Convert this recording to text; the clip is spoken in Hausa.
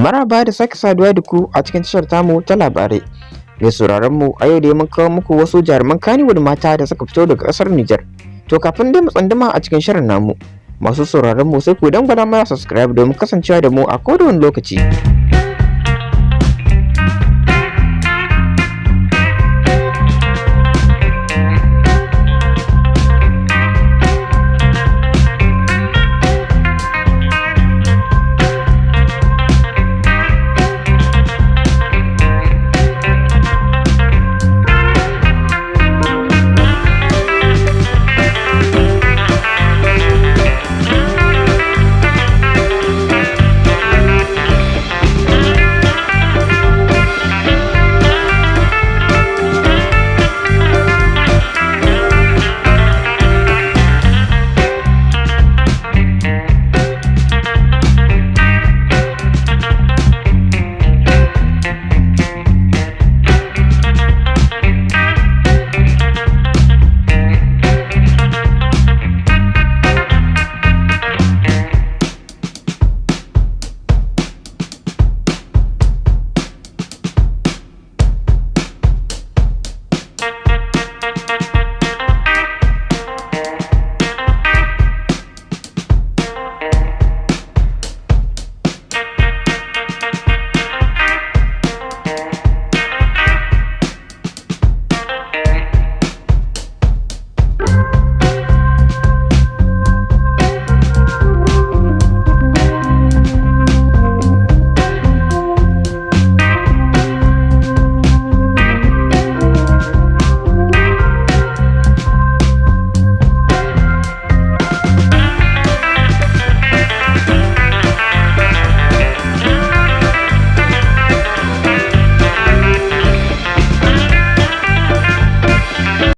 Maraba da sake saduwa da ku a cikin tashar tamu ta labarai. Mai sauraron mu a yau dai mun kawo muku wasu jaruman kannywood mata da suka fito daga kasar Nijar. To kafin dai mu tsanduma a cikin shirin namu, masu sauraron mu sai ku dangwala mana subscribe domin kasancewa da mu a kowane lokaci.